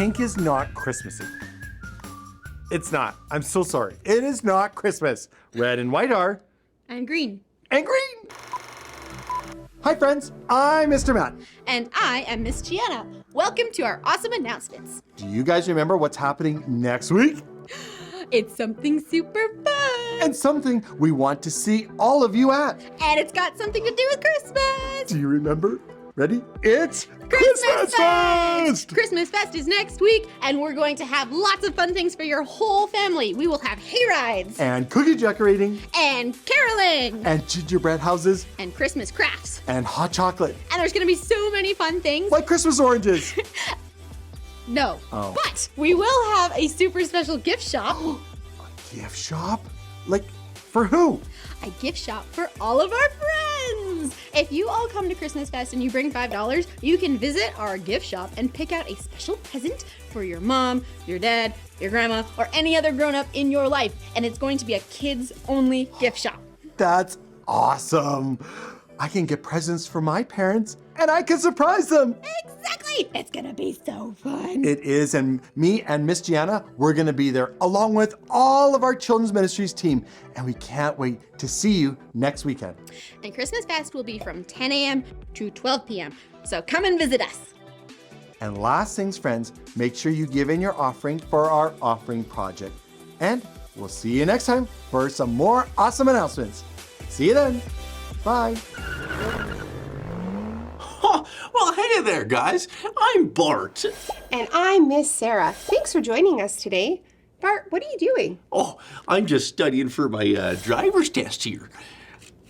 pink is not Christmassy. It's not. I'm so sorry. It is not Christmas. Red and white are. And green. And green! Hi friends, I'm Mr. Matt. And I am Miss Gianna. Welcome to our awesome announcements. Do you guys remember what's happening next week? It's something super fun. And something we want to see all of you at. And it's got something to do with Christmas. Do you remember? Ready? It's Christmas Fest! Christmas Fest is next week, and we're going to have lots of fun things for your whole family. We will have hay rides. And cookie decorating. And caroling. And gingerbread houses. And Christmas crafts. And hot chocolate. And there's going to be so many fun things. Like Christmas oranges. No. Oh. But we will have a super special gift shop. A gift shop? Like, for who? A gift shop for all of our friends. If you all come to Christmas Fest and you bring $5, you can visit our gift shop and pick out a special present for your mom, your dad, your grandma, or any other grown-up in your life. And it's going to be a kids-only gift shop. That's awesome. I can get presents for my parents and I can surprise them. Exactly. It's gonna be so fun. It is, and me and Miss Gianna, we're gonna be there along with all of our Children's Ministries team, and we can't wait to see you next weekend. And Christmas Fest will be from 10 a.m. to 12 p.m. So come and visit us. And last things, friends, make sure you give in your offering for our offering project. And we'll see you next time for some more awesome announcements. See you then. Bye. Oh, well, hey there, guys. I'm Bart. And I'm Miss Sarah. Thanks for joining us today. Bart, what are you doing? Oh, I'm just studying for my driver's test here.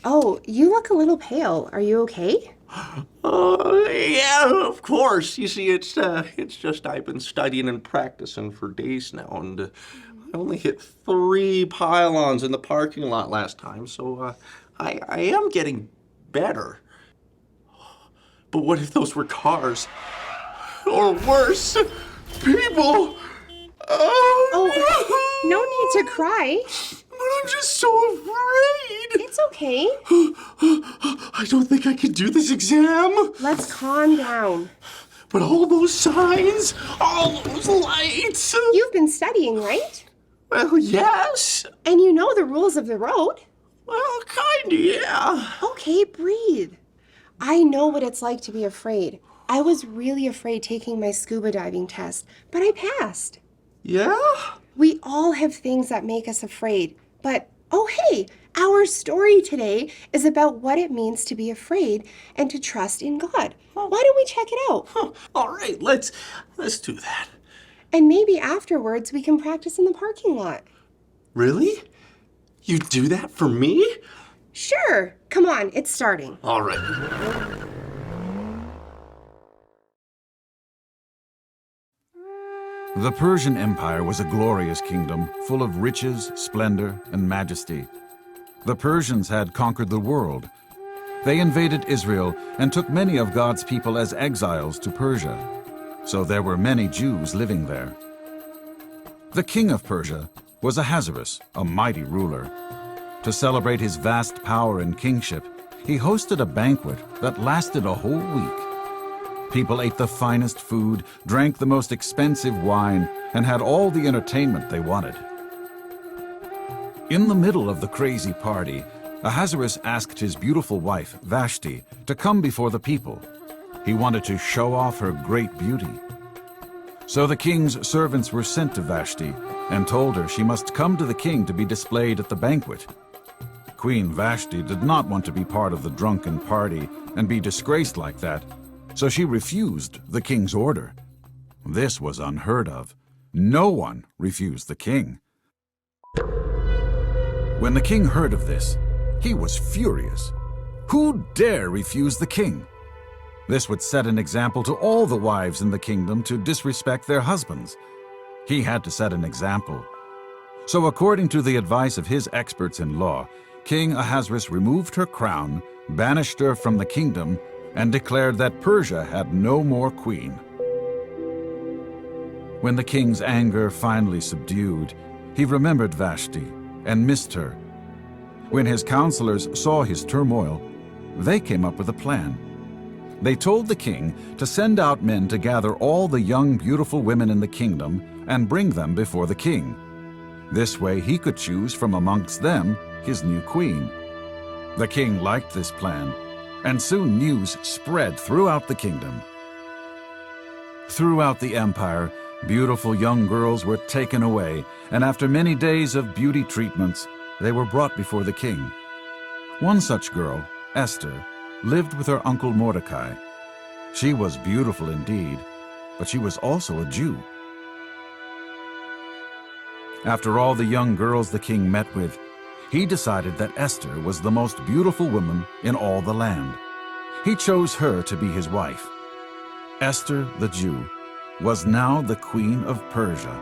Oh, you look a little pale. Are you okay? Yeah, of course. You see, it's just I've been studying and practicing for days now, and I only hit 3 pylons in the parking lot last time, so I am getting better. But what if those were cars? Or worse, people? Oh, no need to cry. But I'm just so afraid. It's okay. I don't think I can do this exam. Let's calm down. But all those signs, all those lights. You've been studying, right? Well, yes. And you know the rules of the road. Well, kinda, yeah. Okay, breathe. I know what it's like to be afraid. I was really afraid taking my scuba diving test, but I passed. Yeah? We all have things that make us afraid, but oh hey, our story today is about what it means to be afraid and to trust in God. Why don't we check it out? All right, let's do that. And maybe afterwards we can practice in the parking lot. Really? You do that for me? Sure. Come on, it's starting. All right. The Persian Empire was a glorious kingdom, full of riches, splendor, and majesty. The Persians had conquered the world. They invaded Israel and took many of God's people as exiles to Persia. So there were many Jews living there. The king of Persia was Ahasuerus, a mighty ruler. To celebrate his vast power and kingship, he hosted a banquet that lasted a whole week. People ate the finest food, drank the most expensive wine, and had all the entertainment they wanted. In the middle of the crazy party, Ahasuerus asked his beautiful wife, Vashti, to come before the people. He wanted to show off her great beauty. So the king's servants were sent to Vashti and told her she must come to the king to be displayed at the banquet. Queen Vashti did not want to be part of the drunken party and be disgraced like that, so she refused the king's order. This was unheard of. No one refused the king. When the king heard of this, he was furious. Who dare refuse the king? This would set an example to all the wives in the kingdom to disrespect their husbands. He had to set an example. So according to the advice of his experts in law, King Ahasuerus removed her crown, banished her from the kingdom, and declared that Persia had no more queen. When the king's anger finally subdued, he remembered Vashti and missed her. When his counselors saw his turmoil, they came up with a plan. They told the king to send out men to gather all the young, beautiful women in the kingdom and bring them before the king. This way he could choose from amongst them his new queen. The king liked this plan, and soon news spread throughout the kingdom. Throughout the empire, beautiful young girls were taken away, and after many days of beauty treatments, they were brought before the king. One such girl, Esther, lived with her uncle Mordecai. She was beautiful indeed, but she was also a Jew. After all the young girls the king met with, he decided that Esther was the most beautiful woman in all the land. He chose her to be his wife. Esther, the Jew, was now the queen of Persia.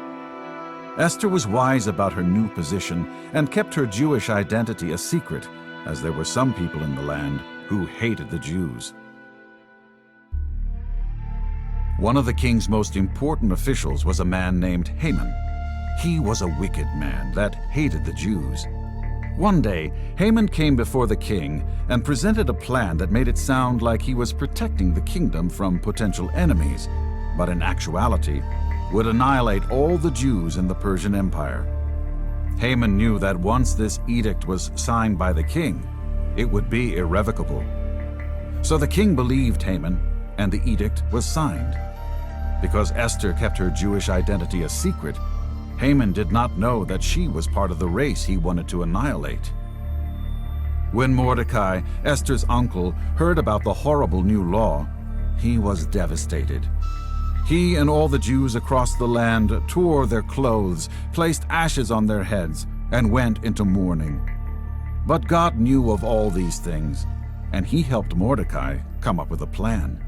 Esther was wise about her new position and kept her Jewish identity a secret, as there were some people in the land who hated the Jews. One of the king's most important officials was a man named Haman. He was a wicked man that hated the Jews. One day, Haman came before the king and presented a plan that made it sound like he was protecting the kingdom from potential enemies, but in actuality would annihilate all the Jews in the Persian Empire. Haman knew that once this edict was signed by the king, it would be irrevocable. So the king believed Haman, and the edict was signed. Because Esther kept her Jewish identity a secret, Haman did not know that she was part of the race he wanted to annihilate. When Mordecai, Esther's uncle, heard about the horrible new law, he was devastated. He and all the Jews across the land tore their clothes, placed ashes on their heads, and went into mourning. But God knew of all these things, and he helped Mordecai come up with a plan.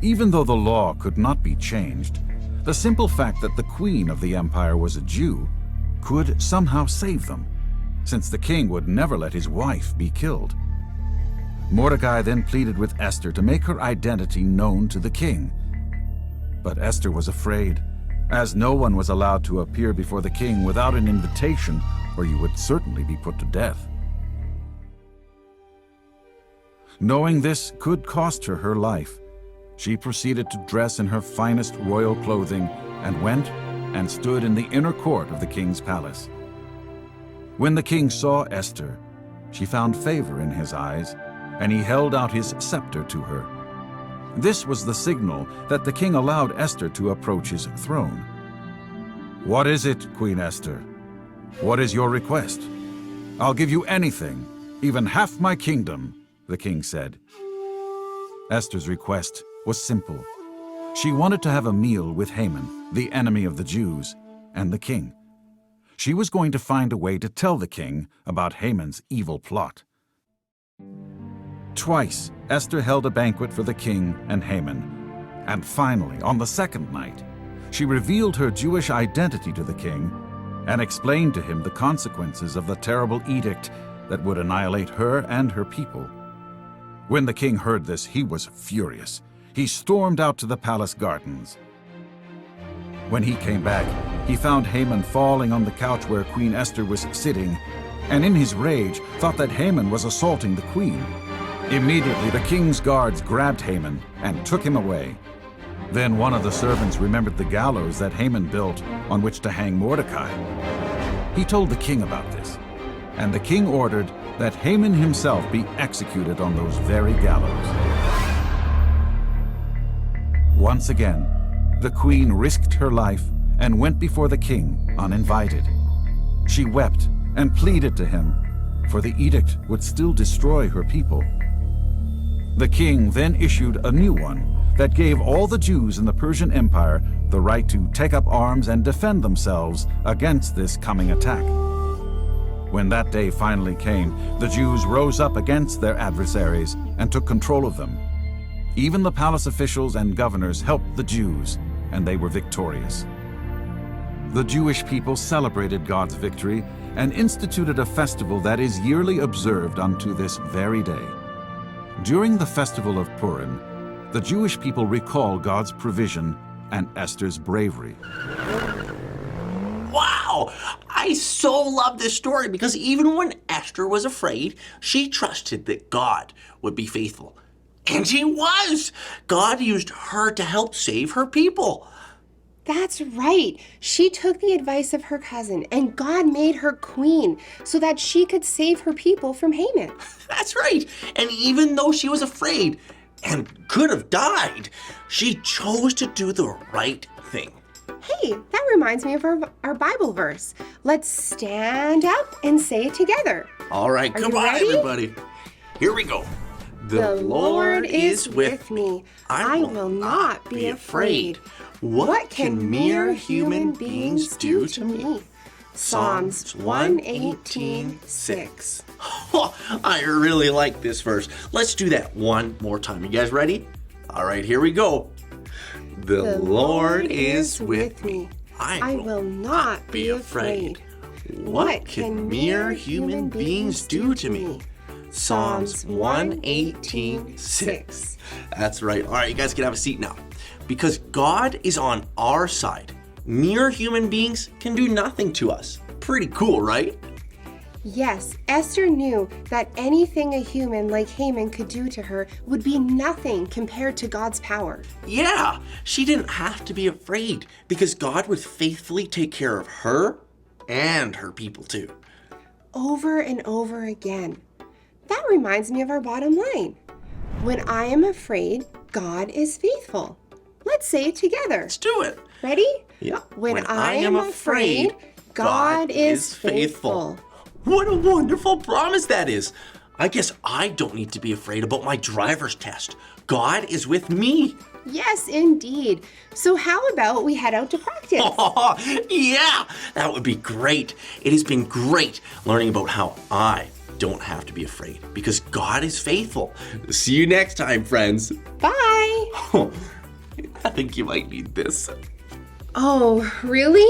Even though the law could not be changed, the simple fact that the queen of the empire was a Jew could somehow save them, since the king would never let his wife be killed. Mordecai then pleaded with Esther to make her identity known to the king. But Esther was afraid, as no one was allowed to appear before the king without an invitation, or you would certainly be put to death. Knowing this could cost her her life, she proceeded to dress in her finest royal clothing and went and stood in the inner court of the king's palace. When the king saw Esther, she found favor in his eyes, and he held out his scepter to her. This was the signal that the king allowed Esther to approach his throne. "What is it, Queen Esther? What is your request? I'll give you anything, even half my kingdom," the king said. Esther's request was simple. She wanted to have a meal with Haman, the enemy of the Jews, and the king. She was going to find a way to tell the king about Haman's evil plot. Twice, Esther held a banquet for the king and Haman. And finally, on the second night, she revealed her Jewish identity to the king and explained to him the consequences of the terrible edict that would annihilate her and her people. When the king heard this, he was furious. He stormed out to the palace gardens. When he came back, he found Haman falling on the couch where Queen Esther was sitting, and in his rage thought that Haman was assaulting the queen. Immediately, the king's guards grabbed Haman and took him away. Then one of the servants remembered the gallows that Haman built on which to hang Mordecai. He told the king about this, and the king ordered that Haman himself be executed on those very gallows. Once again, the queen risked her life and went before the king uninvited. She wept and pleaded to him, for the edict would still destroy her people. The king then issued a new one that gave all the Jews in the Persian Empire the right to take up arms and defend themselves against this coming attack. When that day finally came, the Jews rose up against their adversaries and took control of them. Even the palace officials and governors helped the Jews, and they were victorious. The Jewish people celebrated God's victory and instituted a festival that is yearly observed unto this very day. During the festival of Purim, the Jewish people recall God's provision and Esther's bravery. Wow! I so love this story because even when Esther was afraid, she trusted that God would be faithful. And he was. God used her to help save her people. That's right. She took the advice of her cousin, and God made her queen so that she could save her people from Haman. That's right. And even though she was afraid and could have died, she chose to do the right thing. Hey, that reminds me of our Bible verse. Let's stand up and say it together. All right, Are come you on, ready? everybody. Here we go. The Lord is with me. I will not be afraid. What can mere human beings do to me? Psalms 118:6. Oh, I really like this verse. Let's do that one more time. You guys ready? All right, here we go. The Lord is with me. I will not be afraid. What can mere human beings do to me? Psalms 118:6. That's right. All right, you guys can have a seat now. Because God is on our side, mere human beings can do nothing to us. Pretty cool, right? Yes, Esther knew that anything a human like Haman could do to her would be nothing compared to God's power. Yeah, she didn't have to be afraid because God would faithfully take care of her and her people too. Over and over again. That reminds me of our bottom line. When I am afraid, God is faithful. Let's say it together. Let's do it. Ready? Yeah. When I am afraid, God is faithful. What a wonderful promise that is. I guess I don't need to be afraid about my driver's test. God is with me. Yes, indeed. So how about we head out to practice? Oh, yeah, that would be great. It has been great learning about how I don't have to be afraid because God is faithful. See you next time, friends. Bye. I think you might need this. Oh, really?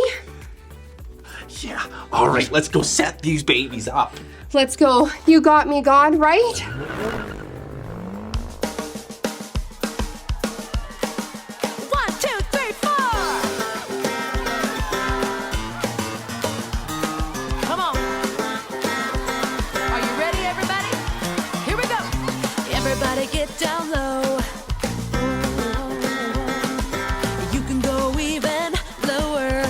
Yeah. All right, let's go set these babies up. Let's go. You got me, God, right? Everybody get down low. You can go even lower.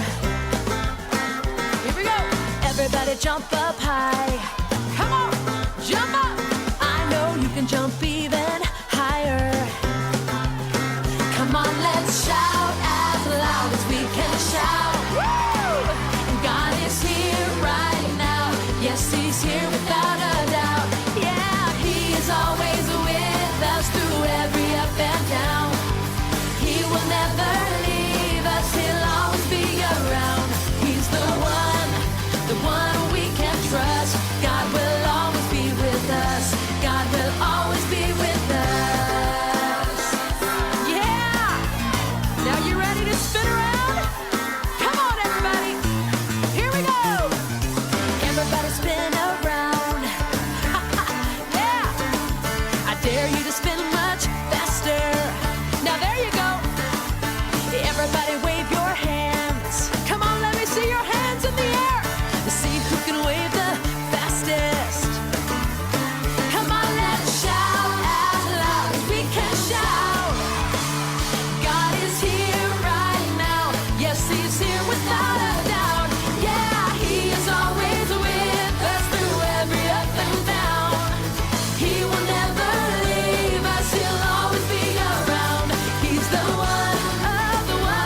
Here we go. Everybody jump up high. Come on, jump up. I know you can jump even higher. Come on, let's shout as loud as we can shout. Woo! God is here right now. Yes, He's here without a doubt. Yeah, He is always with us through every up and down. He will never leave us, He'll always be around. He's the one we can trust. God will always be with us. God will always be with us. Yeah! Now you ready to spin around? Come on, everybody. Here we go. Everybody spin around. Yeah! I dare you to spin much faster. Now there you go. Everybody wave your hands. Come on, let me see your hands in the air. Let's see who can wave the fastest. Come on, let's shout as loud as we can shout. God is here right now. Yes, He's here without a doubt. Yeah, He is always with us through every up and down. He will never leave us. He'll always be around. He's the one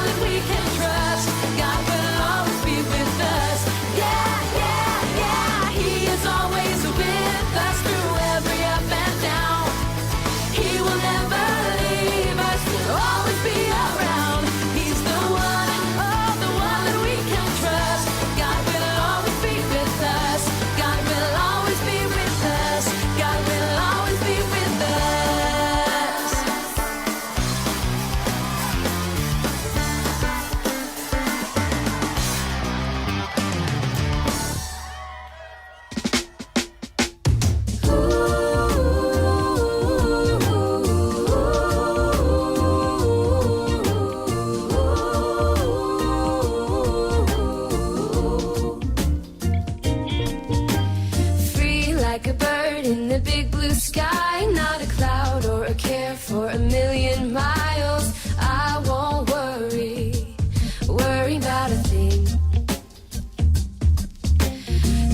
that we can trust. God will always be with us. Yeah, yeah, yeah. He is always with us through every up and down. He will never leave us. He'll always be around. He's the one that we can trust. God will always be with us. God will always be with us. God will always be with us. Free like a bird in the big blue sky, not a cloud or a care for a million miles, I won't worry about a thing.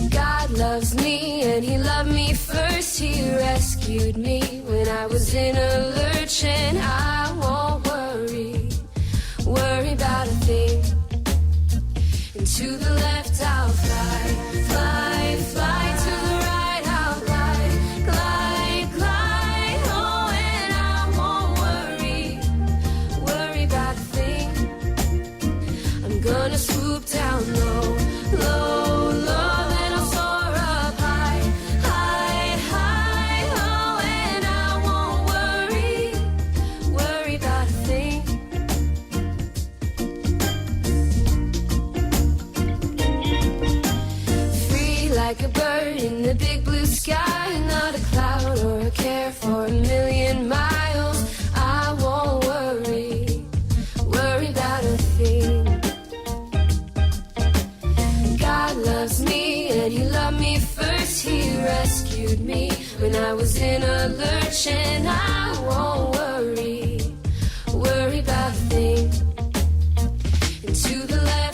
God loves me and he loved me first. He rescued me when I was in a lurch, and I won't worry about a thing. And to the left I'll fly, fly, fly. To the right I'll glide, glide, glide. Oh, and I won't worry about a thing. I'm gonna swoop down low, low, low. Then I'll soar up high, high, high. Oh, and I won't worry about a thing. Free like a bird in the big blue sky, not a cloud or a care for a million miles. I won't worry about a thing. God loves me and he loved me first. He rescued me when I was in a lurch, and I won't worry about a thing. And to the left